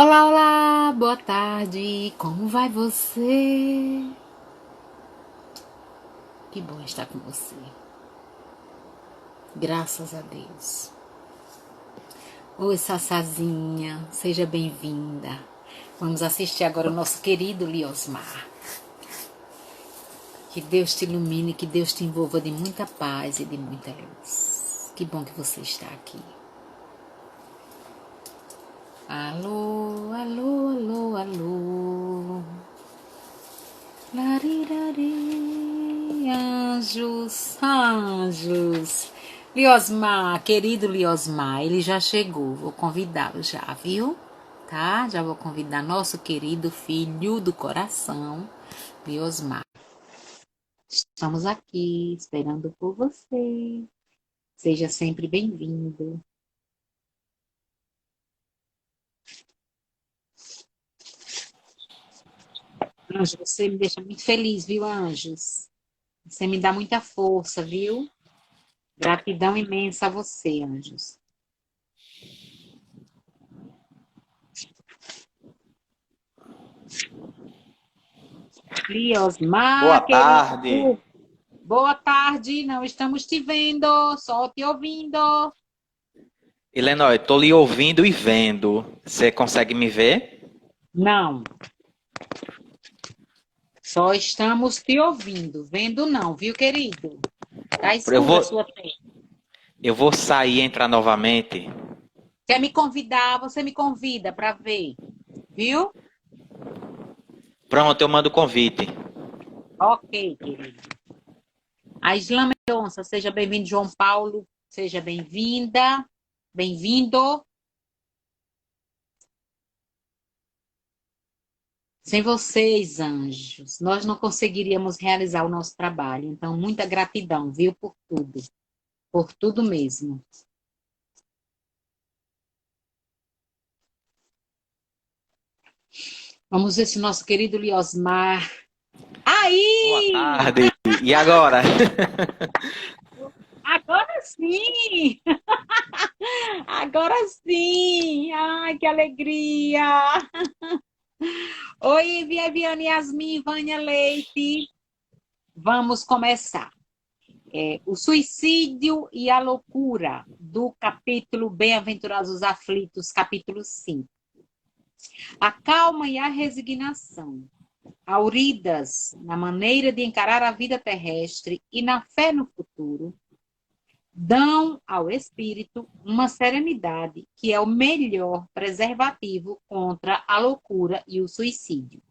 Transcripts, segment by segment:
Olá, olá, boa tarde, como vai você? Que bom estar com você, graças a Deus. Oi, Sassazinha, seja bem-vinda. Vamos assistir agora o nosso querido Liosmar. Que Deus te ilumine, que Deus te envolva de muita paz e de muita luz. Que bom que você está aqui. Alô, alô, alô, alô. Larirari, anjos, anjos. Liosmar, querido Liosmar, ele já chegou. Vou convidá-lo já, viu? Tá? Já vou convidar nosso querido filho do coração, Liosmar. Estamos aqui esperando por você. Seja sempre bem-vindo. Anjos, você me deixa muito feliz, viu, Anjos? Você me dá muita força, viu? Gratidão imensa a você, Anjos. Boa Liosmar, tarde. querido. Boa tarde, não estamos te vendo, só te ouvindo. Helena, eu tô lhe ouvindo e vendo. Você consegue me ver? Não, só estamos te ouvindo, vendo não, viu, querido? Tá Eu escura a vou, sua tela. eu vou sair e entrar novamente. Quer me convidar? Você me convida para ver, viu? Pronto, eu mando o convite. Ok, querido. A Islã Mendonça, seja bem-vindo, João Paulo, seja bem-vinda, bem-vindo. Sem vocês, anjos, nós não conseguiríamos realizar o nosso trabalho. Então, muita gratidão, viu, por tudo mesmo. Vamos ver se o nosso querido Liosmar. Boa Aí! tarde. E agora? Agora sim! Agora sim! Ai, que alegria! Oi, Viviane, Yasmin, Vânia Leite. Vamos começar. O suicídio e a loucura, do capítulo Bem-aventurados os aflitos, capítulo 5. A calma e a resignação, auridas na maneira de encarar a vida terrestre e na fé no futuro, dão ao espírito uma serenidade que é o melhor preservativo contra a loucura e o suicídio.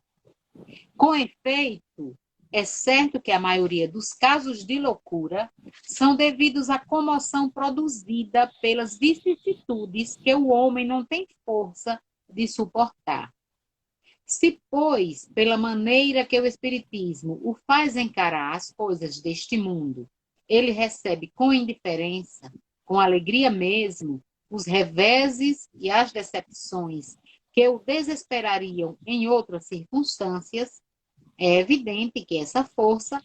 Com efeito, é certo que a maioria dos casos de loucura são devidos à comoção produzida pelas vicissitudes que o homem não tem força de suportar. Se, pois, pela maneira que o Espiritismo o faz encarar as coisas deste mundo, ele recebe com indiferença, com alegria mesmo, os reveses e as decepções que o desesperariam em outras circunstâncias, é evidente que essa força,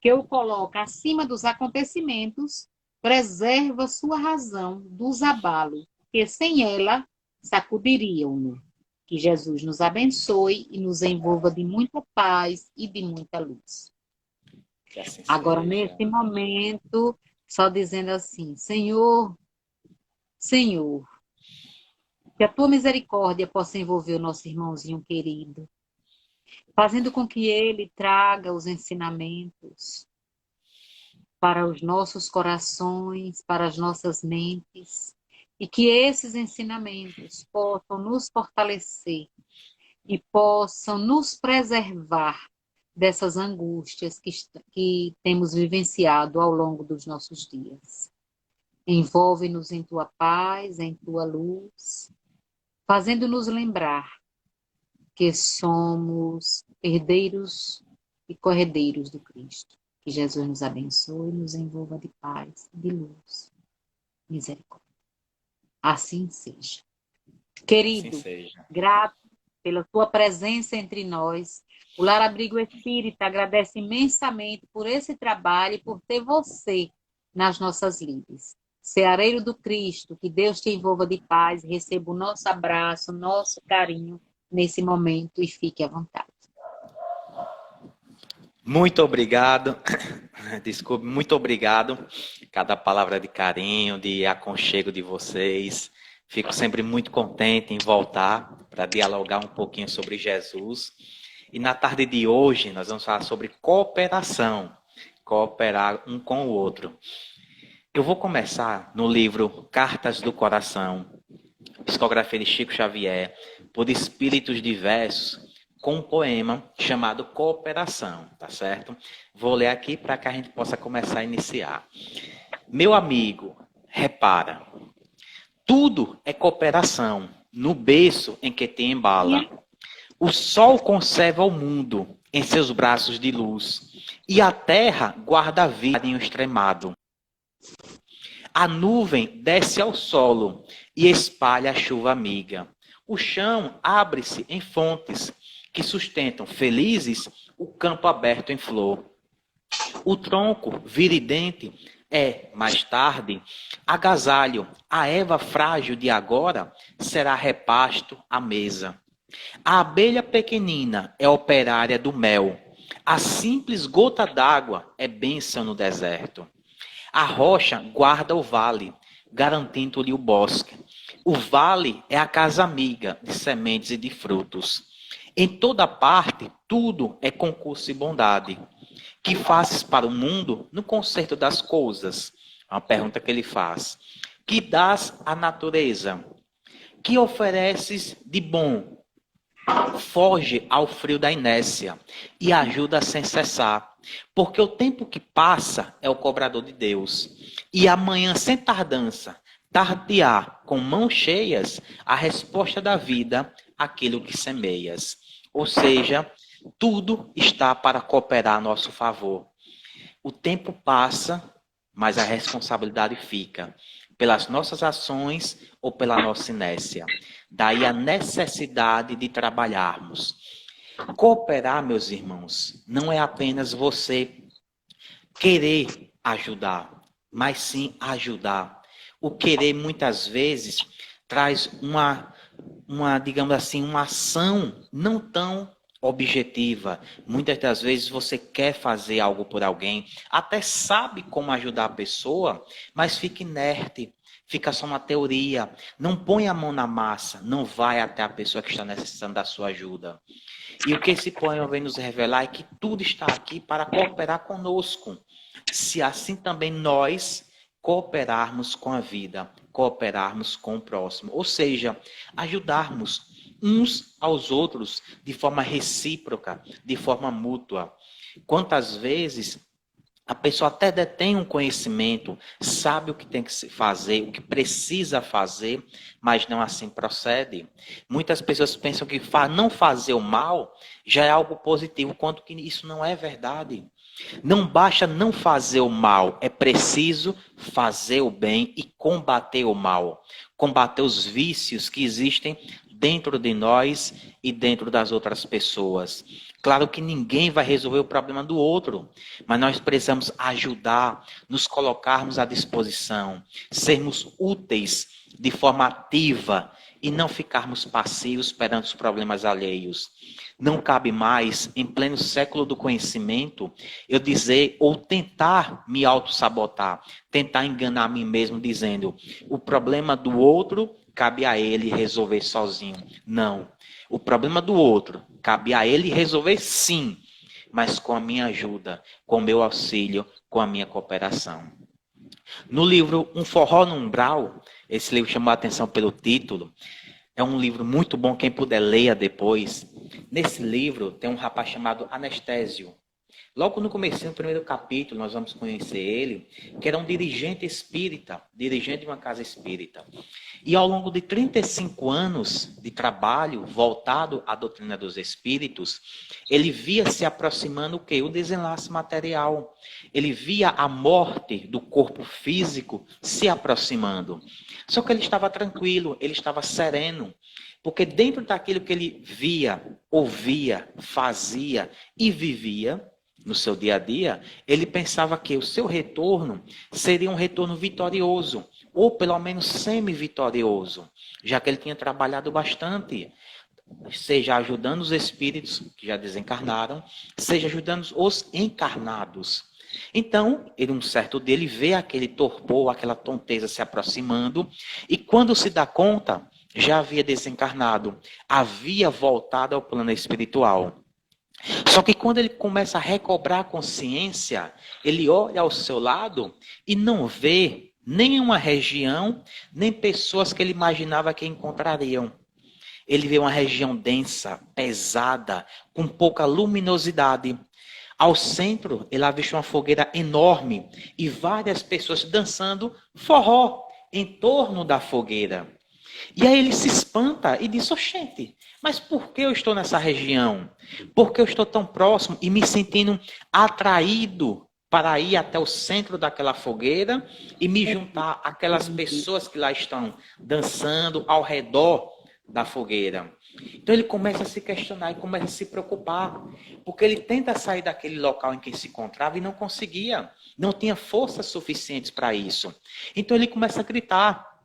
que o coloca acima dos acontecimentos, preserva sua razão dos abalos, que sem ela sacudiriam-no. Que Jesus nos abençoe e nos envolva de muita paz e de muita luz. Que assim Agora, seja. nesse momento, só dizendo assim: Senhor, Senhor, que a tua misericórdia possa envolver o nosso irmãozinho querido, fazendo com que ele traga os ensinamentos para os nossos corações, para as nossas mentes, e que esses ensinamentos possam nos fortalecer e possam nos preservar dessas angústias que temos vivenciado ao longo dos nossos dias. Envolve-nos em tua paz, em tua luz, fazendo-nos lembrar que somos herdeiros e corredeiros do Cristo. Que Jesus nos abençoe e nos envolva de paz, de luz, misericórdia. Assim seja. Que assim Querido, seja. grato pela tua presença entre nós. O Lar Abrigo Espírita agradece imensamente por esse trabalho e por ter você nas nossas lides. Ceareiro do Cristo, que Deus te envolva de paz, receba o nosso abraço, nosso carinho nesse momento e fique à vontade. Muito obrigado. Desculpe, muito obrigado. Cada palavra de carinho, de aconchego de vocês. Fico sempre muito contente em voltar para dialogar um pouquinho sobre Jesus. E na tarde de hoje nós vamos falar sobre cooperação. Cooperar um com o outro. Eu vou começar no livro Cartas do Coração, psicografia de Chico Xavier, por espíritos diversos, com um poema chamado Cooperação, tá certo? Vou ler aqui para que a gente possa começar a iniciar. Meu amigo, repara, tudo é cooperação, no berço em que te embala. O sol conserva o mundo em seus braços de luz, e a terra guarda a vida em um extremado. A nuvem desce ao solo e espalha a chuva amiga. O chão abre-se em fontes que sustentam felizes o campo aberto em flor. O tronco viridente é, mais tarde, agasalho. A erva frágil de agora será repasto à mesa. A abelha pequenina é operária do mel. A simples gota d'água é bênção no deserto. A rocha guarda o vale, garantindo-lhe o bosque. O vale é a casa amiga de sementes e de frutos. Em toda parte, tudo é concurso e bondade. Que fazes para o mundo no concerto das coisas? É uma pergunta que ele faz. Que dás à natureza? Que ofereces de bom? Foge ao frio da inércia e ajuda sem cessar. Porque o tempo que passa é o cobrador de Deus. E amanhã, sem tardança, tardear com mãos cheias a resposta da vida, aquilo que semeias. Ou seja, tudo está para cooperar a nosso favor. O tempo passa, mas a responsabilidade fica. Pelas nossas ações ou pela nossa inércia. Daí a necessidade de trabalharmos. Cooperar, meus irmãos, não é apenas você querer ajudar, mas sim ajudar. O querer, muitas vezes, traz digamos assim, uma ação não tão objetiva. Muitas das vezes você quer fazer algo por alguém, até sabe como ajudar a pessoa, mas fica inerte, fica só uma teoria, não põe a mão na massa, não vai até a pessoa que está necessitando da sua ajuda. E o que esse poema vem nos revelar é que tudo está aqui para cooperar conosco. Se assim também nós cooperarmos com a vida, cooperarmos com o próximo, ou seja, ajudarmos uns aos outros de forma recíproca, de forma mútua. Quantas vezes a pessoa até detém um conhecimento, sabe o que tem que fazer, o que precisa fazer, mas não assim procede. Muitas pessoas pensam que não fazer o mal já é algo positivo, quanto que isso não é verdade. Não basta não fazer o mal, é preciso fazer o bem e combater o mal. Combater os vícios que existem dentro de nós e dentro das outras pessoas. Claro que ninguém vai resolver o problema do outro, mas nós precisamos ajudar, nos colocarmos à disposição, sermos úteis de forma ativa e não ficarmos passivos perante os problemas alheios. Não cabe mais, em pleno século do conhecimento, eu dizer ou tentar me auto-sabotar, tentar enganar a mim mesmo dizendo o problema do outro cabe a ele resolver sozinho. Não. O problema do outro cabe a ele resolver sim, mas com a minha ajuda, com o meu auxílio, com a minha cooperação. No livro Um Forró no Umbral, esse livro chamou a atenção pelo título, é um livro muito bom, quem puder leia depois. Nesse livro tem um rapaz chamado Anestésio. Logo no começo, no primeiro capítulo, nós vamos conhecer ele, que era um dirigente espírita, dirigente de uma casa espírita. E ao longo de 35 anos de trabalho voltado à doutrina dos espíritos, ele via se aproximando o quê? O desenlace material. Ele via a morte do corpo físico se aproximando. Só que ele estava tranquilo, ele estava sereno. Porque dentro daquilo que ele via, ouvia, fazia e vivia, no seu dia a dia, ele pensava que o seu retorno seria um retorno vitorioso, ou pelo menos semi-vitorioso, já que ele tinha trabalhado bastante, seja ajudando os espíritos que já desencarnaram, seja ajudando os encarnados. Então, um certo dia, ele vê aquele torpor, aquela tonteza se aproximando, e quando se dá conta, já havia desencarnado, havia voltado ao plano espiritual. Só que quando ele começa a recobrar a consciência, ele olha ao seu lado e não vê nenhuma região, nem pessoas que ele imaginava que encontrariam. Ele vê uma região densa, pesada, com pouca luminosidade. Ao centro, ele avistou uma fogueira enorme e várias pessoas dançando forró em torno da fogueira. E aí ele se espanta e diz, oxente, mas por que eu estou nessa região? Por que eu estou tão próximo e me sentindo atraído para ir até o centro daquela fogueira e me juntar àquelas pessoas que lá estão dançando ao redor da fogueira? Então ele começa a se questionar e começa a se preocupar, porque ele tenta sair daquele local em que se encontrava e não conseguia, não tinha forças suficientes para isso. Então ele começa a gritar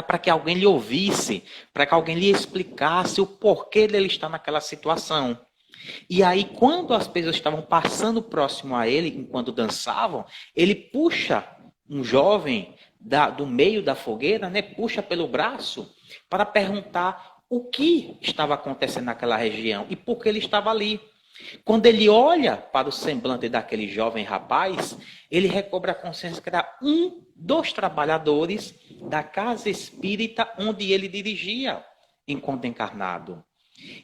para que alguém lhe ouvisse, para que alguém lhe explicasse o porquê dele estar naquela situação. E aí, quando as pessoas estavam passando próximo a ele, enquanto dançavam, ele puxa um jovem do meio da fogueira, né, puxa pelo braço, para perguntar o que estava acontecendo naquela região e por que ele estava ali. Quando ele olha para o semblante daquele jovem rapaz, ele recobra a consciência que era um dos trabalhadores da casa espírita onde ele dirigia enquanto encarnado.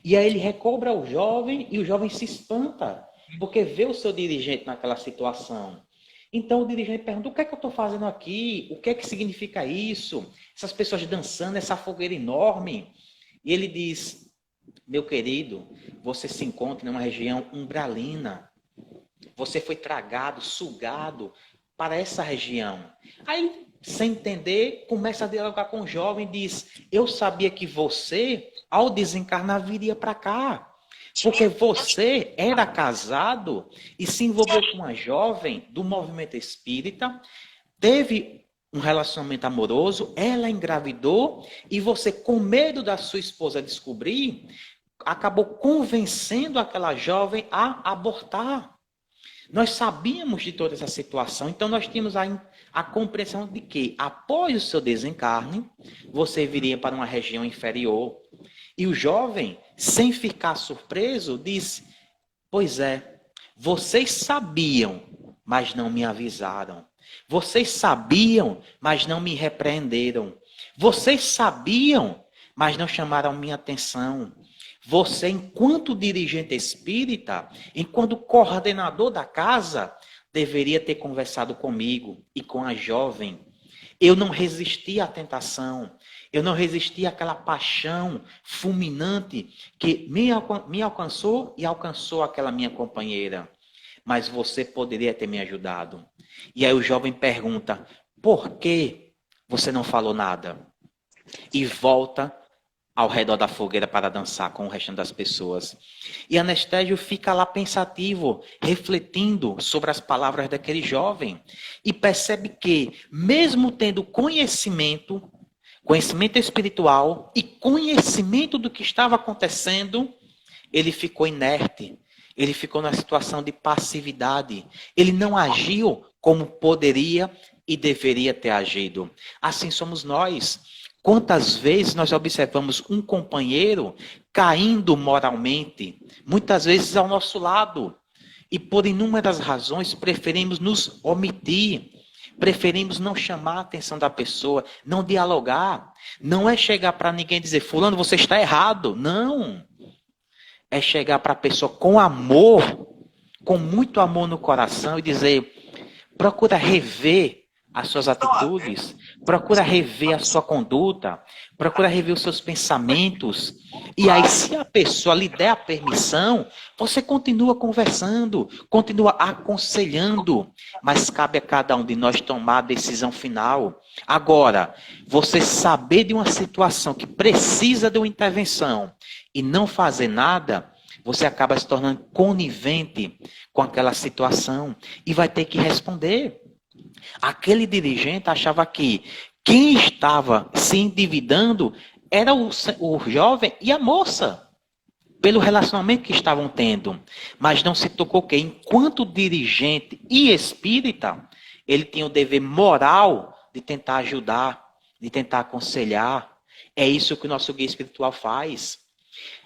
E aí ele recobra o jovem e o jovem se espanta, porque vê o seu dirigente naquela situação. Então o dirigente pergunta, o que é que eu estou fazendo aqui? O que é que significa isso? Essas pessoas dançando, essa fogueira enorme. E ele diz, meu querido, você se encontra numa região umbralina. Você foi tragado, sugado para essa região. Aí, sem entender, começa a dialogar com o jovem e diz, eu sabia que você, ao desencarnar, viria para cá. Porque você era casado e se envolveu com uma jovem do movimento espírita, teve um relacionamento amoroso, ela engravidou e você, com medo da sua esposa descobrir, acabou convencendo aquela jovem a abortar. Nós sabíamos de toda essa situação, então nós tínhamos a compreensão de que, após o seu desencarne, você viria para uma região inferior. E o jovem, sem ficar surpreso, disse, pois é, vocês sabiam, mas não me avisaram. Vocês sabiam, mas não me repreenderam. Vocês sabiam, mas não chamaram minha atenção. Você, enquanto dirigente espírita, enquanto coordenador da casa, deveria ter conversado comigo e com a jovem. Eu não resisti à tentação. Eu não resisti àquela paixão fulminante que me alcançou e alcançou aquela minha companheira. Mas você poderia ter me ajudado. E aí o jovem pergunta, por que você não falou nada? E volta ao redor da fogueira para dançar com o restante das pessoas. E Anastésio fica lá pensativo, refletindo sobre as palavras daquele jovem. E percebe que, mesmo tendo conhecimento espiritual e conhecimento do que estava acontecendo, ele ficou inerte. Ele ficou numa situação de passividade. Ele não agiu como poderia e deveria ter agido. Assim somos nós. Quantas vezes nós observamos um companheiro caindo moralmente, muitas vezes ao nosso lado, e por inúmeras razões preferimos nos omitir, preferimos não chamar a atenção da pessoa, não dialogar. Não é chegar para ninguém e dizer, fulano, você está errado. Não. É chegar para a pessoa com amor, com muito amor no coração e dizer, procura rever as suas atitudes, procura rever a sua conduta, procura rever os seus pensamentos. E aí, se a pessoa lhe der a permissão, você continua conversando, continua aconselhando, mas cabe a cada um de nós tomar a decisão final. Agora, você saber de uma situação que precisa de uma intervenção e não fazer nada, você acaba se tornando conivente com aquela situação e vai ter que responder. Aquele dirigente achava que quem estava se endividando era o jovem e a moça, pelo relacionamento que estavam tendo. Mas não se tocou que, enquanto dirigente e espírita, ele tinha o dever moral de tentar ajudar, de tentar aconselhar. É isso que o nosso guia espiritual faz.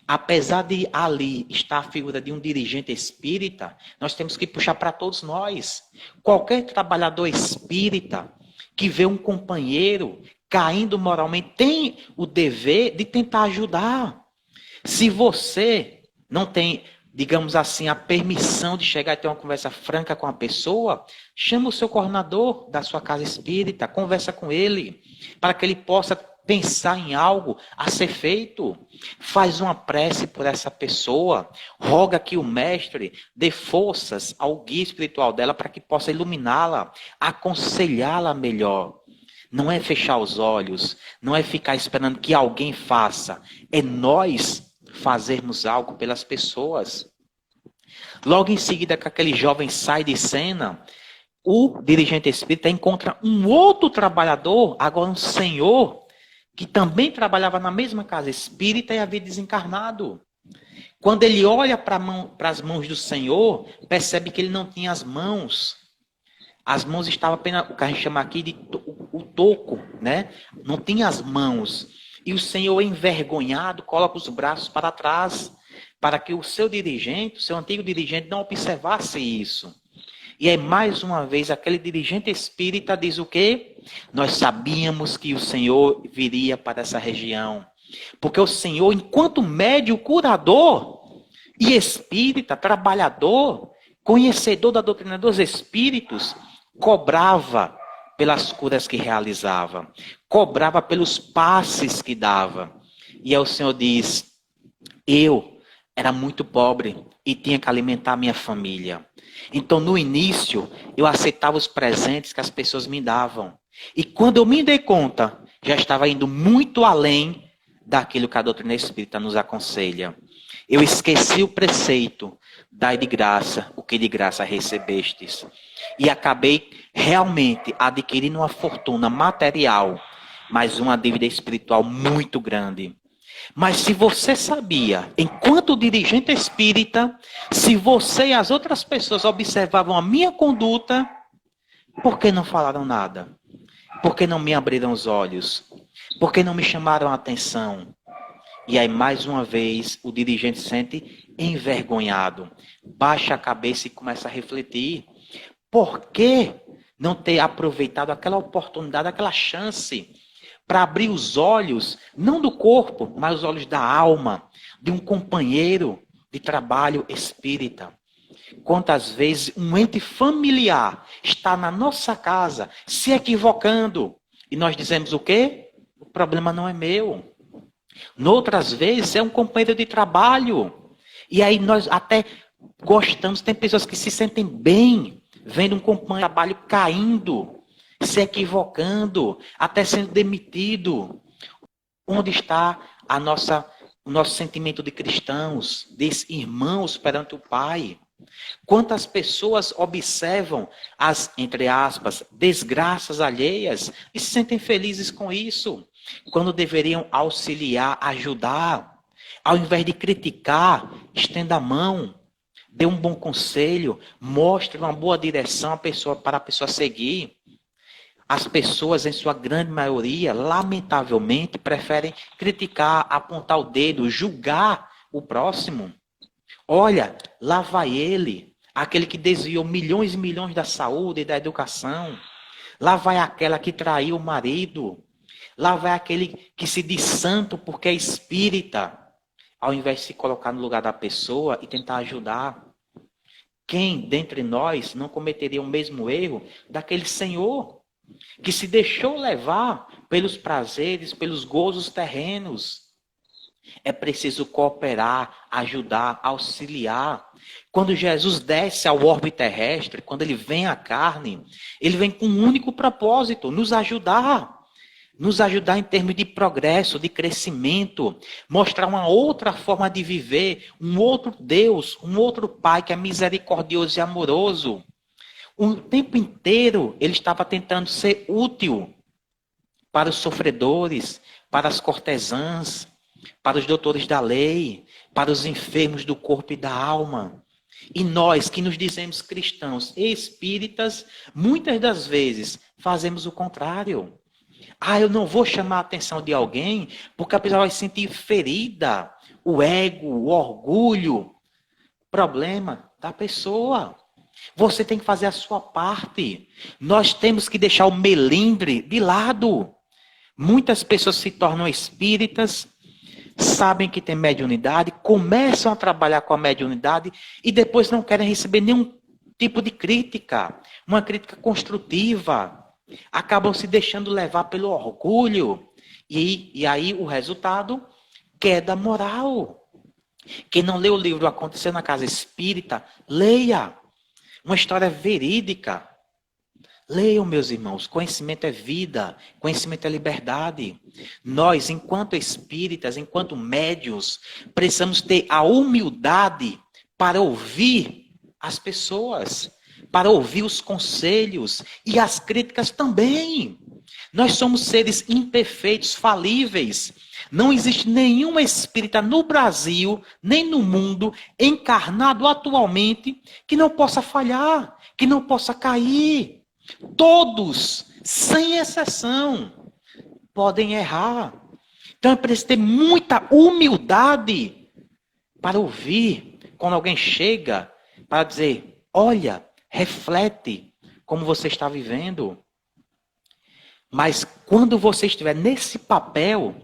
Apesar de ali estar a figura de um dirigente espírita, nós temos que puxar para todos nós. Qualquer trabalhador espírita que vê um companheiro caindo moralmente tem o dever de tentar ajudar. Se você não tem, digamos assim, a permissão de chegar e ter uma conversa franca com a pessoa, chama o seu coordenador da sua casa espírita, conversa com ele, para que ele possa pensar em algo a ser feito. Faz uma prece por essa pessoa, roga que o mestre dê forças ao guia espiritual dela para que possa iluminá-la, aconselhá-la melhor. Não é fechar os olhos, não é ficar esperando que alguém faça, é nós fazermos algo pelas pessoas. Logo em seguida que aquele jovem sai de cena, o dirigente espírita encontra um outro trabalhador, agora um senhor, que também trabalhava na mesma casa espírita e havia desencarnado. Quando ele olha para as mãos do Senhor, percebe que ele não tinha as mãos. As mãos estavam apenas, o que a gente chama aqui de o toco, né? Não tinha as mãos. E o Senhor, envergonhado, coloca os braços para trás, para que o seu dirigente, o seu antigo dirigente, não observasse isso. E aí, mais uma vez, aquele dirigente espírita diz o quê? Nós sabíamos que o Senhor viria para essa região. Porque o Senhor, enquanto médio, curador e espírita, trabalhador, conhecedor da doutrina dos espíritos, cobrava pelas curas que realizava, cobrava pelos passes que dava. E aí o Senhor diz, eu era muito pobre e tinha que alimentar a minha família. Então, no início, eu aceitava os presentes que as pessoas me davam. E quando eu me dei conta, já estava indo muito além daquilo que a doutrina espírita nos aconselha. Eu esqueci o preceito, dai de graça o que de graça recebestes. E acabei realmente adquirindo uma fortuna material, mas uma dívida espiritual muito grande. Mas se você sabia, enquanto dirigente espírita, se você e as outras pessoas observavam a minha conduta, por que não falaram nada? Por que não me abriram os olhos? Por que não me chamaram a atenção? E aí, mais uma vez, o dirigente se sente envergonhado. Baixa a cabeça e começa a refletir. Por que não ter aproveitado aquela oportunidade, aquela chance para abrir os olhos, não do corpo, mas os olhos da alma, de um companheiro de trabalho espírita? Quantas vezes um ente familiar está na nossa casa se equivocando e nós dizemos o quê? O problema não é meu. Noutras vezes é um companheiro de trabalho. E aí nós até gostamos, tem pessoas que se sentem bem vendo um companheiro de trabalho caindo, se equivocando, até sendo demitido. Onde está o nosso sentimento de cristãos, de irmãos perante o Pai? Quantas pessoas observam as, entre aspas, desgraças alheias e se sentem felizes com isso, quando deveriam auxiliar, ajudar, ao invés de criticar, estenda a mão, dê um bom conselho, mostre uma boa direção para a pessoa seguir. As pessoas, em sua grande maioria, lamentavelmente, preferem criticar, apontar o dedo, julgar o próximo. Olha, lá vai ele, aquele que desviou milhões e milhões da saúde e da educação. Lá vai aquela que traiu o marido. Lá vai aquele que se diz santo porque é espírita. Ao invés de se colocar no lugar da pessoa e tentar ajudar. Quem dentre nós não cometeria o mesmo erro daquele senhor que se deixou levar pelos prazeres, pelos gozos terrenos? É preciso cooperar, ajudar, auxiliar. Quando Jesus desce ao orbe terrestre, quando ele vem à carne, ele vem com um único propósito, nos ajudar. nos ajudar em termos de progresso, de crescimento, mostrar uma outra forma de viver, um outro Deus, um outro Pai que é misericordioso e amoroso. O tempo inteiro ele estava tentando ser útil para os sofredores, para as cortesãs, para os doutores da lei, para os enfermos do corpo e da alma. E nós que nos dizemos cristãos e espíritas, muitas das vezes fazemos o contrário. Eu não vou chamar a atenção de alguém porque a pessoa vai se sentir ferida. O ego, o orgulho. Problema da pessoa. Você tem que fazer a sua parte. Nós temos que deixar o melindre de lado. Muitas pessoas se tornam espíritas, sabem que tem mediunidade, começam a trabalhar com a mediunidade e depois não querem receber nenhum tipo de crítica. Uma crítica construtiva. Acabam se deixando levar pelo orgulho. E aí o resultado, queda moral. Quem não lê o livro Aconteceu na Casa Espírita, leia. Uma história verídica. Leiam, meus irmãos. Conhecimento é vida. Conhecimento é liberdade. Nós, enquanto espíritas, enquanto médios, precisamos ter a humildade para ouvir as pessoas, para ouvir os conselhos e as críticas também. Nós somos seres imperfeitos, falíveis. Não existe nenhum espírita no Brasil, nem no mundo, encarnado atualmente, que não possa falhar, que não possa cair. Todos, sem exceção, podem errar. Então é preciso ter muita humildade para ouvir quando alguém chega para dizer, olha, reflete como você está vivendo. Mas quando você estiver nesse papel,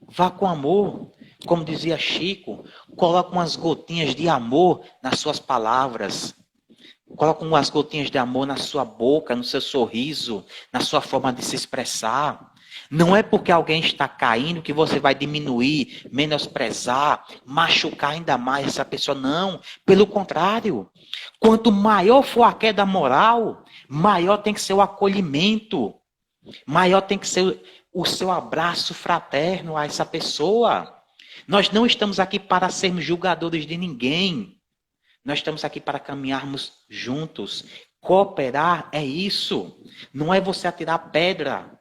vá com amor. Como dizia Chico, coloque umas gotinhas de amor nas suas palavras. Coloque umas gotinhas de amor na sua boca, no seu sorriso, na sua forma de se expressar. Não é porque alguém está caindo que você vai diminuir, menosprezar, machucar ainda mais essa pessoa. Não, pelo contrário. Quanto maior for a queda moral, maior tem que ser o acolhimento. Maior tem que ser o seu abraço fraterno a essa pessoa. Nós não estamos aqui para sermos julgadores de ninguém. Nós estamos aqui para caminharmos juntos. Cooperar é isso. Não é você atirar pedra.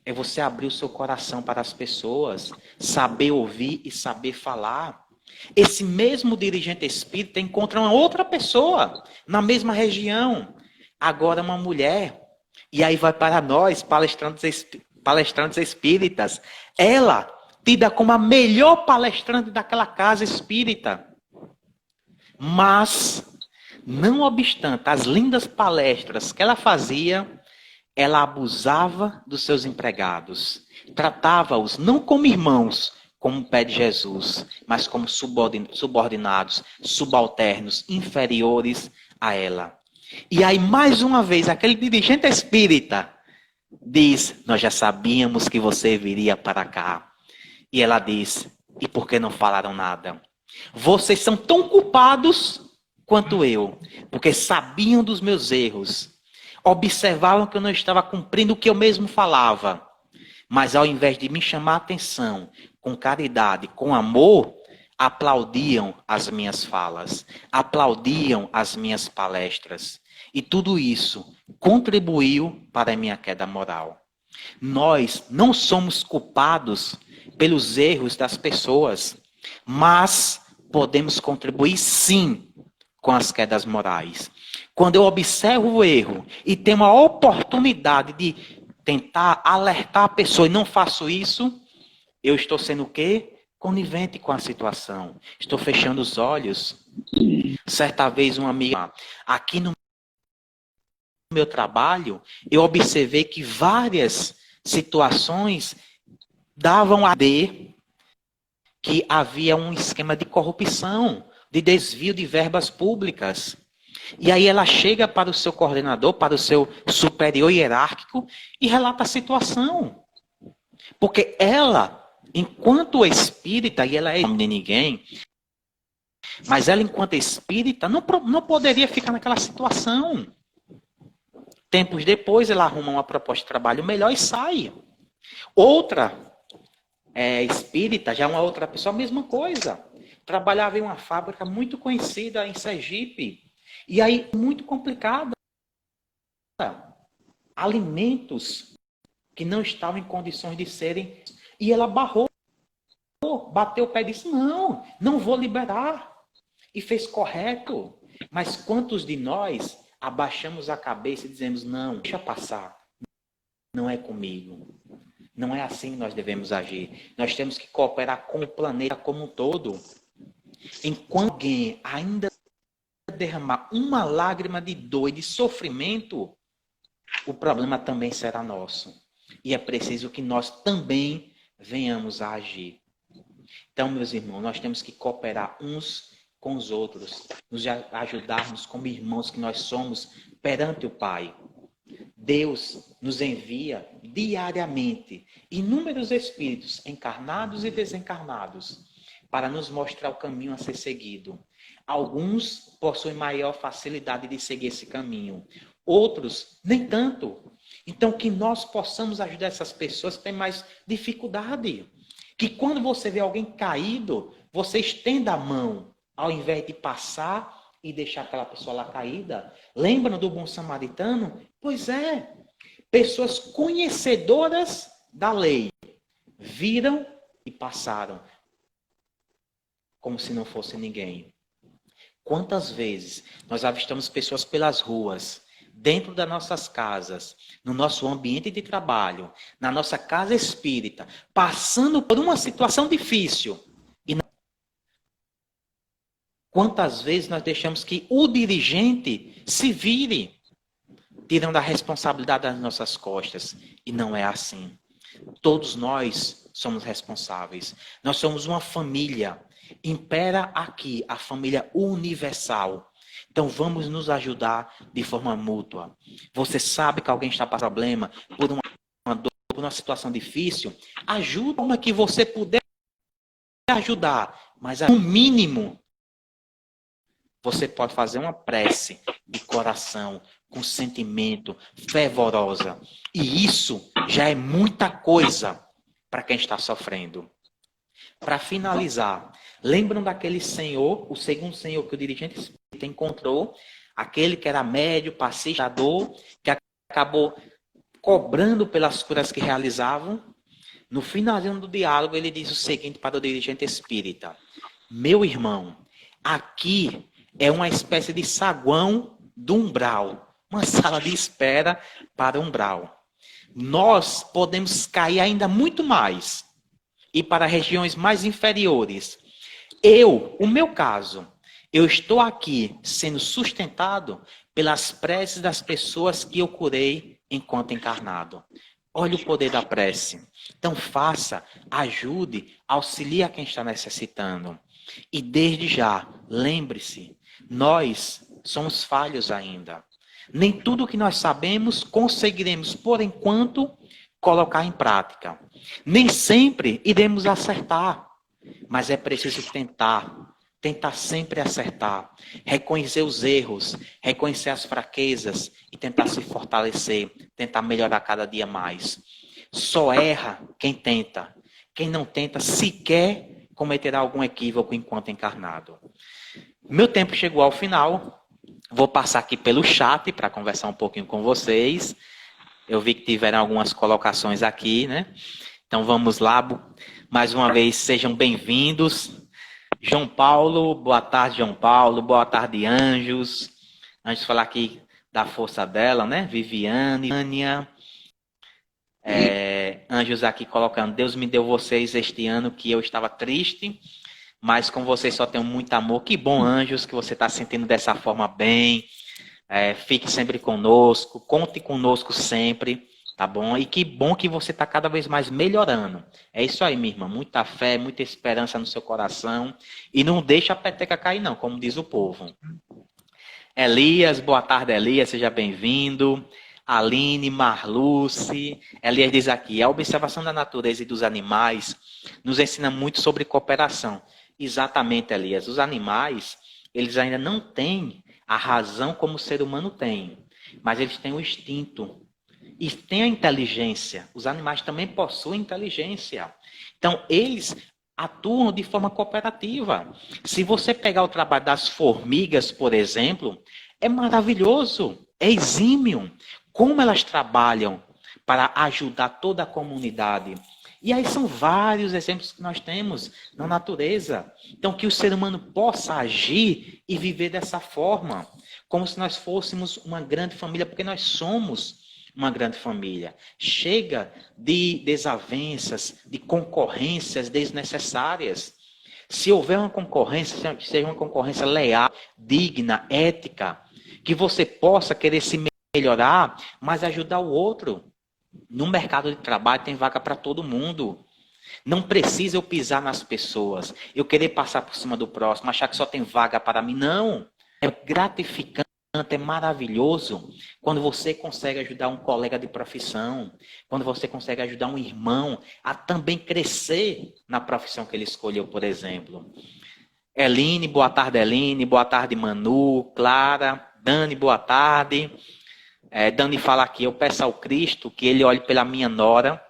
É você abrir o seu coração para as pessoas. Saber ouvir e saber falar. Esse mesmo dirigente espírita encontra uma outra pessoa na mesma região. Agora uma mulher. E aí vai para nós, palestrantes espíritas. Ela, tida como a melhor palestrante daquela casa espírita. Mas, não obstante as lindas palestras que ela fazia, ela abusava dos seus empregados. Tratava-os não como irmãos, como pede Jesus, mas como subordinados, subalternos, inferiores a ela. E aí, mais uma vez, aquele dirigente espírita diz, nós já sabíamos que você viria para cá. E ela diz, e por que não falaram nada? Vocês são tão culpados quanto eu, porque sabiam dos meus erros. Observavam que eu não estava cumprindo o que eu mesmo falava. Mas ao invés de me chamar a atenção, com caridade, com amor, aplaudiam as minhas falas, aplaudiam as minhas palestras. E tudo isso contribuiu para a minha queda moral. Nós não somos culpados pelos erros das pessoas, mas podemos contribuir sim com as quedas morais. Quando eu observo o erro e tenho a oportunidade de tentar alertar a pessoa e não faço isso, eu estou sendo o quê? Conivente com a situação. Estou fechando os olhos. Certa vez uma amiga, aqui no meu trabalho, eu observei que várias situações davam a ver que havia um esquema de corrupção, de desvio de verbas públicas. E aí ela chega para o seu coordenador, para o seu superior hierárquico e relata a situação. Porque ela, enquanto espírita, e ela é de ninguém, mas ela, enquanto espírita, não poderia ficar naquela situação. Tempos depois, ela arruma uma proposta de trabalho melhor e sai. Outra espírita, já uma outra pessoa, a mesma coisa. Trabalhava em uma fábrica muito conhecida em Sergipe. E aí, muito complicada. Alimentos que não estavam em condições de serem. E ela barrou, bateu o pé e disse, não vou liberar. E fez correto. Mas quantos de nós abaixamos a cabeça e dizemos, não, deixa passar. Não é comigo. Não é assim que nós devemos agir. Nós temos que cooperar com o planeta como um todo. Enquanto alguém ainda derramar uma lágrima de dor e de sofrimento, o problema também será nosso. E é preciso que nós também venhamos a agir. Então, meus irmãos, nós temos que cooperar uns com os outros, nos ajudarmos como irmãos que nós somos perante o Pai. Deus nos envia diariamente inúmeros espíritos encarnados e desencarnados para nos mostrar o caminho a ser seguido. Alguns possuem maior facilidade de seguir esse caminho, outros nem tanto. Então, que nós possamos ajudar essas pessoas que têm mais dificuldade. Que quando você vê alguém caído, você estenda a mão, ao invés de passar e deixar aquela pessoa lá caída. Lembram do bom samaritano? Pois é, pessoas conhecedoras da lei viram e passaram como se não fosse ninguém. Quantas vezes nós avistamos pessoas pelas ruas, dentro das nossas casas, no nosso ambiente de trabalho, na nossa casa espírita, passando por uma situação difícil. E quantas vezes nós deixamos que o dirigente se vire, tirando a responsabilidade das nossas costas. E não é assim. Todos nós somos responsáveis. Nós somos uma família. Impera aqui a família universal. Então vamos nos ajudar de forma mútua. Você sabe que alguém está passando problema, por uma dor, por uma situação difícil, ajuda uma que você puder ajudar, mas no mínimo você pode fazer uma prece de coração, com sentimento, fervorosa. E isso já é muita coisa para quem está sofrendo. Para finalizar, lembram daquele senhor, o segundo senhor que o dirigente espírita encontrou, aquele que era médio, pacificador, que acabou cobrando pelas curas que realizavam? No finalzinho do diálogo, ele diz o seguinte para o dirigente espírita: meu irmão, aqui é uma espécie de saguão do umbral, uma sala de espera para o umbral. Nós podemos cair ainda muito mais e para regiões mais inferiores. O meu caso, eu estou aqui sendo sustentado pelas preces das pessoas que eu curei enquanto encarnado. Olha o poder da prece. Então faça, ajude, auxilie a quem está necessitando. E desde já, lembre-se, nós somos falhos ainda. Nem tudo que nós sabemos conseguiremos, por enquanto, colocar em prática. Nem sempre iremos acertar, mas é preciso tentar sempre acertar, reconhecer os erros, reconhecer as fraquezas e tentar se fortalecer, tentar melhorar cada dia mais. Só erra quem tenta. Quem não tenta sequer cometerá algum equívoco enquanto encarnado. Meu tempo chegou ao final. Vou passar aqui pelo chat para conversar um pouquinho com vocês. Eu vi que tiveram algumas colocações aqui, né? Então vamos lá. Mais uma vez, sejam bem-vindos. João Paulo, boa tarde, João Paulo. Boa tarde, Anjos. Antes de falar aqui da força dela, né? Viviane, Ania. Anjos aqui colocando: Deus me deu vocês este ano que eu estava triste, mas com vocês só tenho muito amor. Que bom, Anjos, que você está sentindo dessa forma bem. Fique sempre conosco, conte conosco sempre, tá bom? E que bom que você está cada vez mais melhorando. É isso aí, minha irmã. Muita fé, muita esperança no seu coração. E não deixa a peteca cair, não, como diz o povo. Elias, boa tarde, Elias, seja bem-vindo. Aline, Marluce. Elias diz aqui: a observação da natureza e dos animais nos ensina muito sobre cooperação. Exatamente, Elias. Os animais, eles ainda não têm a razão como o ser humano tem, mas eles têm o instinto. e têm a inteligência. Os animais também possuem inteligência. Então, eles atuam de forma cooperativa. Se você pegar o trabalho das formigas, por exemplo, é maravilhoso, é exímio. Como elas trabalham para ajudar toda a comunidade. E aí são vários exemplos que nós temos na natureza. Então, que o ser humano possa agir e viver dessa forma, como se nós fôssemos uma grande família, porque nós somos uma grande família. Chega de desavenças, de concorrências desnecessárias. Se houver uma concorrência, seja uma concorrência leal, digna, ética, que você possa querer se melhorar, mas ajudar o outro. No mercado de trabalho tem vaga para todo mundo. Não precisa eu pisar nas pessoas, eu querer passar por cima do próximo, achar que só tem vaga para mim. Não. É gratificante, é maravilhoso quando você consegue ajudar um colega de profissão, quando você consegue ajudar um irmão a também crescer na profissão que ele escolheu, por exemplo. Eline, boa tarde, Eline. Boa tarde, Manu, Clara. Dani, boa tarde. Dani fala aqui, eu peço ao Cristo que ele olhe pela minha nora,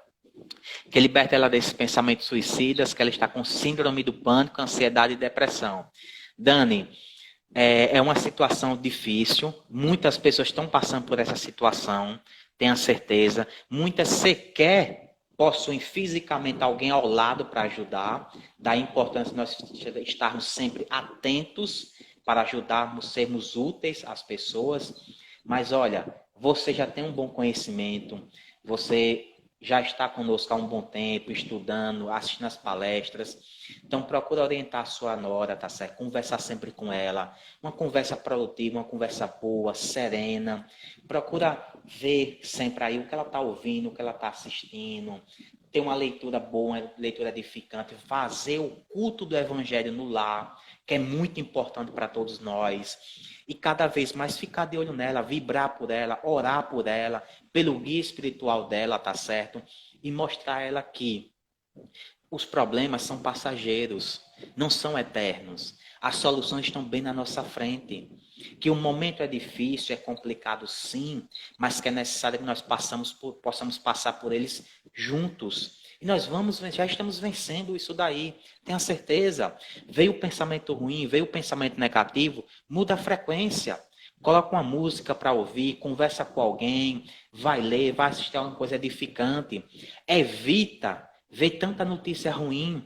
que liberte ela desses pensamentos suicidas, que ela está com síndrome do pânico, ansiedade e depressão. Dani, é uma situação difícil, muitas pessoas estão passando por essa situação, tenha certeza, muitas sequer possuem fisicamente alguém ao lado para ajudar, da importância de nós estarmos sempre atentos para ajudarmos, sermos úteis às pessoas, mas olha, você já tem um bom conhecimento, você já está conosco há um bom tempo, estudando, assistindo as palestras. Então, procura orientar a sua nora, tá certo? Conversar sempre com ela. Uma conversa produtiva, uma conversa boa, serena. Procura ver sempre aí o que ela está ouvindo, o que ela está assistindo. Ter uma leitura boa, uma leitura edificante. Fazer o culto do evangelho no lar, que é muito importante para todos nós. E cada vez mais ficar de olho nela, vibrar por ela, orar por ela, pelo guia espiritual dela, tá certo? E mostrar a ela que os problemas são passageiros, não são eternos. As soluções estão bem na nossa frente. Que o momento é difícil, é complicado sim, mas que é necessário que nós possamos passar por eles juntos. E nós já estamos vencendo isso daí. Tenha certeza. Veio o pensamento ruim, veio o pensamento negativo, muda a frequência. Coloca uma música para ouvir, conversa com alguém, vai ler, vai assistir alguma coisa edificante. Evita ver tanta notícia ruim,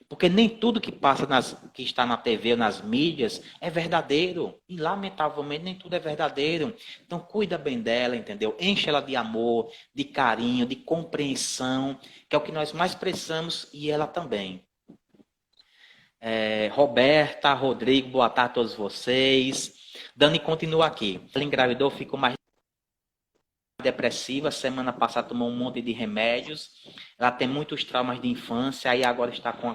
porque nem tudo que passa que está na TV ou nas mídias é verdadeiro. E, lamentavelmente, nem tudo é verdadeiro. Então, cuida bem dela, entendeu? Enche ela de amor, de carinho, de compreensão, que é o que nós mais precisamos, e ela também. Roberta, Rodrigo, boa tarde a todos vocês. Dani continua aqui. Ela engravidou, ficou mais depressiva, semana passada tomou um monte de remédios, ela tem muitos traumas de infância, aí agora está com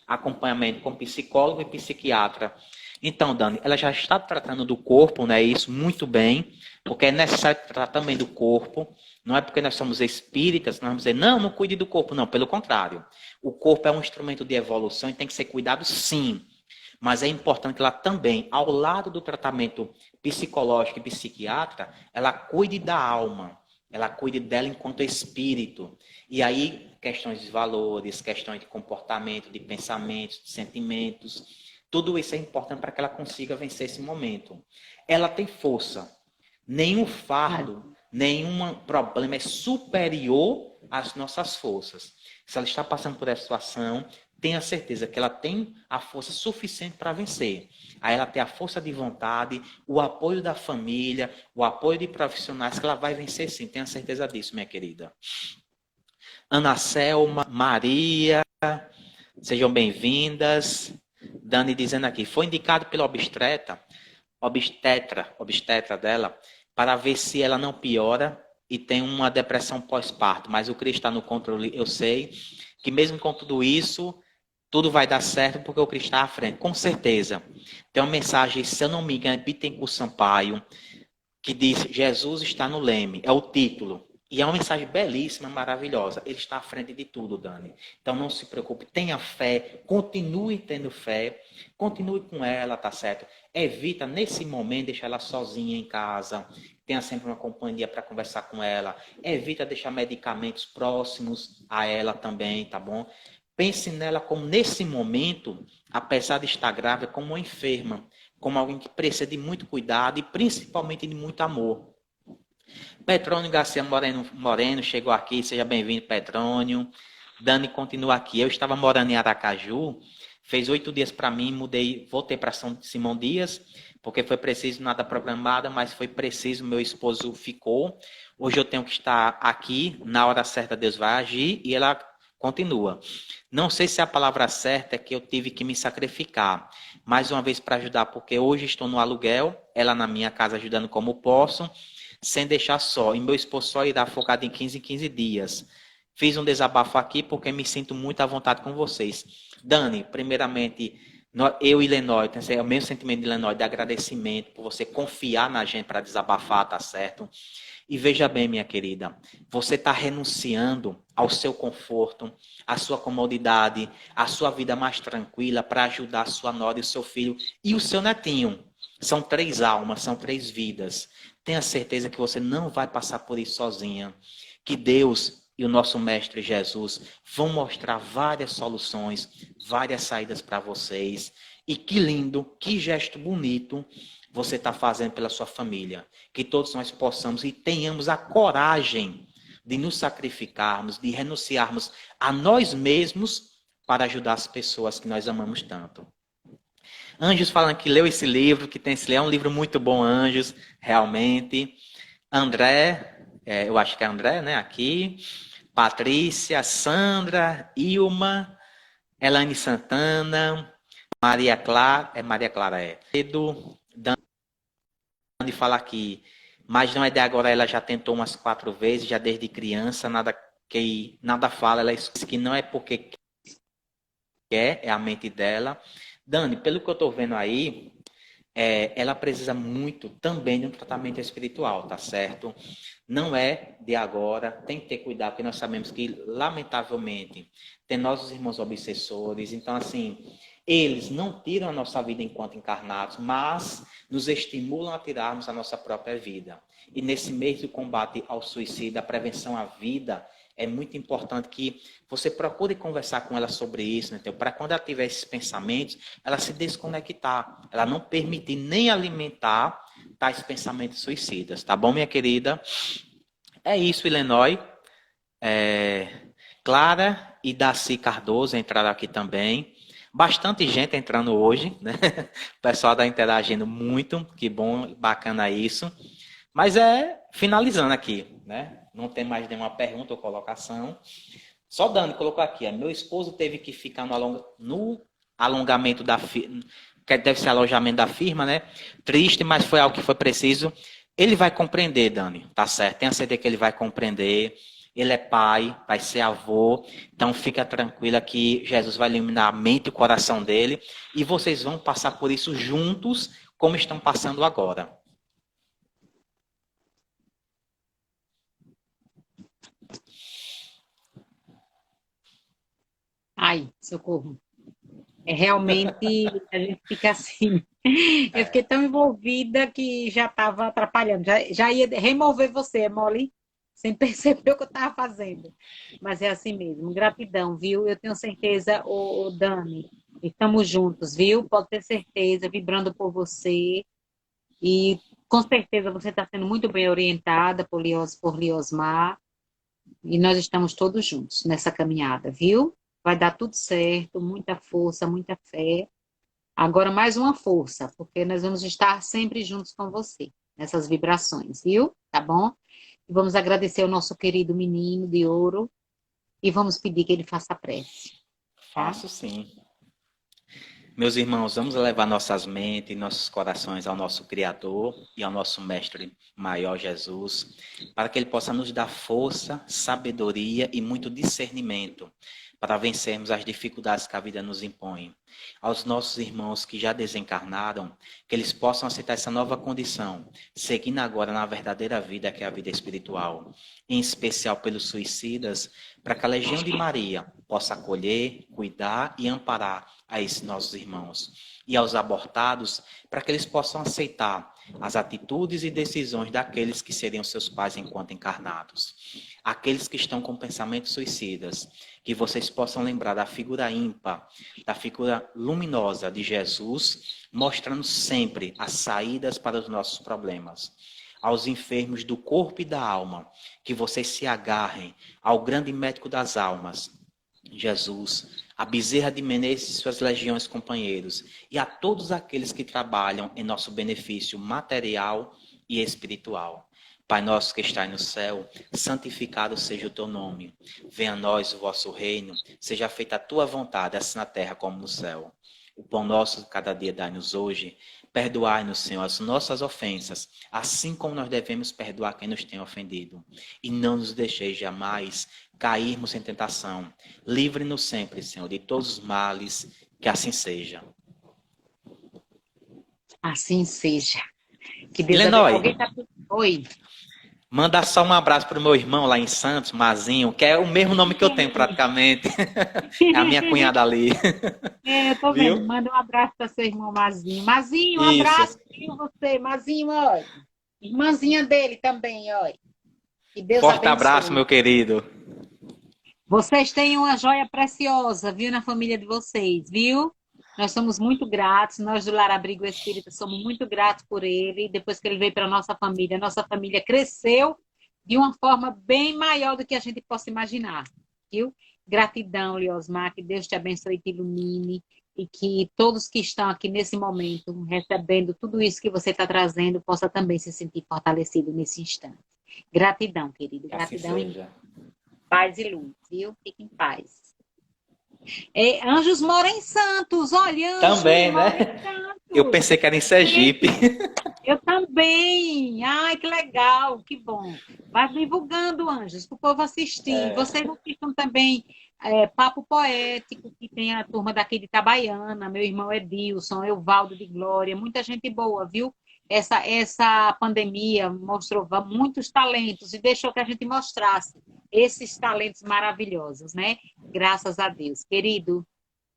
acompanhamento com psicólogo e psiquiatra. Então, Dani, ela já está tratando do corpo, né? Isso muito bem, porque é necessário tratar também do corpo. Não é porque nós somos espíritas, nós vamos dizer, não cuide do corpo. Não, pelo contrário. O corpo é um instrumento de evolução e tem que ser cuidado sim. Mas é importante que ela também, ao lado do tratamento psicológico e psiquiatra, ela cuide da alma, ela cuide dela enquanto espírito. E aí, questões de valores, questões de comportamento, de pensamentos, de sentimentos, tudo isso é importante para que ela consiga vencer esse momento. Ela tem força. Nenhum fardo, nenhum problema é superior às nossas forças. Se ela está passando por essa situação, tenha certeza que ela tem a força suficiente para vencer. Aí ela tem a força de vontade, o apoio da família, o apoio de profissionais, que ela vai vencer sim. Tenha certeza disso, minha querida. Ana Selma, Maria, sejam bem-vindas. Dani dizendo aqui, foi indicado pela obstetra dela, para ver se ela não piora e tem uma depressão pós-parto. Mas o Cristo está no controle, eu sei que mesmo com tudo isso, tudo vai dar certo porque o Cristo está à frente, com certeza. Tem uma mensagem, se eu não me engano, Bittencourt Sampaio, que diz, Jesus está no leme, é o título. E é uma mensagem belíssima, maravilhosa. Ele está à frente de tudo, Dani. Então não se preocupe, tenha fé, continue tendo fé, continue com ela, tá certo? Evita, nesse momento, deixar ela sozinha em casa. tenha sempre uma companhia para conversar com ela, evita deixar medicamentos próximos a ela também, tá bom? Pense nela como, nesse momento, apesar de estar grávida, como uma enferma, como alguém que precisa de muito cuidado e principalmente de muito amor. Petrônio Garcia Moreno chegou aqui, seja bem-vindo, Petrônio. Dani continua aqui. Eu estava morando em Aracaju, fez 8 dias para mim, mudei, voltei para São Simão Dias, porque foi preciso, nada programada, mas foi preciso, meu esposo ficou. Hoje eu tenho que estar aqui, na hora certa Deus vai agir, e ela continua. Não sei se a palavra certa é que eu tive que me sacrificar, mais uma vez para ajudar, porque hoje estou no aluguel, ela na minha casa ajudando como posso, sem deixar só. E meu esposo só irá focado em 15 dias. Fiz um desabafo aqui porque me sinto muito à vontade com vocês. Dani, primeiramente, eu e Lenói, é o mesmo sentimento de Lenói, de agradecimento por você confiar na gente para desabafar, tá certo? E veja bem, minha querida, você está renunciando ao seu conforto, à sua comodidade, à sua vida mais tranquila para ajudar a sua nora e o seu filho e o seu netinho. São 3 almas, são 3 vidas. Tenha certeza que você não vai passar por isso sozinha. Que Deus e o nosso Mestre Jesus vão mostrar várias soluções, várias saídas para vocês. E que lindo, que gesto bonito você está fazendo pela sua família. Que todos nós possamos e tenhamos a coragem de nos sacrificarmos, de renunciarmos a nós mesmos para ajudar as pessoas que nós amamos tanto. Anjos falando que leu esse livro, que tem esse livro, é um livro muito bom, Anjos, realmente. André, eu acho que é André, né, aqui. Patrícia, Sandra, Ilma, Elaine Santana, Maria Clara, Edu, Dani fala aqui, mas não é de agora, ela já tentou umas 4 vezes, já desde criança, nada fala, ela disse que não é porque quer, é a mente dela. Dani, pelo que eu estou vendo aí, ela precisa muito também de um tratamento espiritual, tá certo? Não é de agora, tem que ter cuidado, porque nós sabemos que, lamentavelmente, tem nossos irmãos obsessores, então, assim, eles não tiram a nossa vida enquanto encarnados, mas nos estimulam a tirarmos a nossa própria vida. E nesse mês do combate ao suicídio, a prevenção à vida, é muito importante que você procure conversar com ela sobre isso, né? Então, para quando ela tiver esses pensamentos, ela se desconectar, ela não permitir nem alimentar tais pensamentos suicidas, tá bom, minha querida? É isso, Ilenói. Clara e Daci Cardoso entraram aqui também. Bastante gente entrando hoje, né? O pessoal está interagindo muito, que bom, bacana isso. Mas finalizando aqui, né? Não tem mais nenhuma pergunta ou colocação. Só Dani colocou aqui, meu esposo teve que ficar no alongamento da firma, que deve ser alojamento da firma, né? Triste, mas foi algo que foi preciso. Ele vai compreender, Dani, tá certo? Tenha certeza que ele vai compreender. Ele é pai, vai ser avô, então fica tranquila que Jesus vai iluminar a mente e o coração dele e vocês vão passar por isso juntos, como estão passando agora. Ai, socorro. Realmente a gente fica assim. Eu fiquei tão envolvida que já estava atrapalhando. Já ia remover você, Molly, sem perceber o que eu estava fazendo. Mas é assim mesmo. Gratidão, viu? Eu tenho certeza, ô Dani, estamos juntos, viu? Pode ter certeza, vibrando por você. E com certeza você está sendo muito bem orientada por Liosmar. E nós estamos todos juntos nessa caminhada, viu? Vai dar tudo certo, muita força, muita fé. Agora mais uma força, porque nós vamos estar sempre juntos com você, nessas vibrações, viu? Tá bom? E vamos agradecer ao nosso querido menino de ouro e vamos pedir que ele faça a prece. Tá? Faço sim. Meus irmãos, vamos levar nossas mentes e nossos corações ao nosso Criador e ao nosso Mestre maior Jesus, para que Ele possa nos dar força, sabedoria e muito discernimento para vencermos as dificuldades que a vida nos impõe. Aos nossos irmãos que já desencarnaram, que eles possam aceitar essa nova condição, seguindo agora na verdadeira vida, que é a vida espiritual. Em especial pelos suicidas, para que a Legião de Maria possa acolher, cuidar e amparar a esses nossos irmãos. E aos abortados, para que eles possam aceitar as atitudes e decisões daqueles que seriam seus pais enquanto encarnados. Aqueles que estão com pensamentos suicidas, que vocês possam lembrar da figura ímpar, da figura luminosa de Jesus, mostrando sempre as saídas para os nossos problemas. Aos enfermos do corpo e da alma, que vocês se agarrem ao grande médico das almas, Jesus, a Bezerra de Menezes e suas legiões companheiros, e a todos aqueles que trabalham em nosso benefício material e espiritual. Pai nosso que estais no céu, santificado seja o teu nome. Venha a nós o vosso reino, seja feita a tua vontade, assim na terra como no céu. O pão nosso de cada dia dai-nos hoje. Perdoai-nos, Senhor, as nossas ofensas, assim como nós devemos perdoar quem nos tem ofendido. E não nos deixeis jamais cairmos em tentação. Livre-nos sempre, Senhor, de todos os males, que assim seja. Assim seja. Que Deus Lenói, alguém tá... Oi. manda só um abraço para o meu irmão lá em Santos, Mazinho, que é o mesmo nome que eu tenho praticamente. É a minha cunhada ali. Eu tô Viu? vendo. Manda um abraço para seu irmão Mazinho. Mazinho, um Isso. abraço para você. Mazinho, olha. Irmãzinha dele também, olha. Que Deus Forte abençoe. abraço, meu querido. Vocês têm uma joia preciosa, viu, na família de vocês, viu? Nós somos muito gratos, nós do Lar Abrigo Espírita somos muito gratos por ele. Depois que ele veio para a nossa família cresceu de uma forma bem maior do que a gente possa imaginar, viu? Gratidão, Liosmar, que Deus te abençoe e te ilumine, e que todos que estão aqui nesse momento, recebendo tudo isso que você está trazendo, possa também se sentir fortalecido nesse instante. Gratidão, querido, Que assim gratidão e seja. paz e luz, viu? Fique em paz. Anjos mora em Santos, olha, Anjos Também, mora né? em Santos. Eu pensei que era em Sergipe. Eu também. Ai, que legal, que bom. Vai divulgando, Anjos, para o povo assistir. Vocês assistam também Papo Poético, que tem a turma daqui de Itabaiana, meu irmão Edilson, Euvaldo de Glória, muita gente boa, viu? Essa pandemia mostrou muitos talentos e deixou que a gente mostrasse esses talentos maravilhosos, né? Graças a Deus. Querido,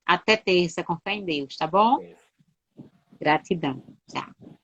até terça, com fé em Deus, tá bom? Gratidão. Tchau.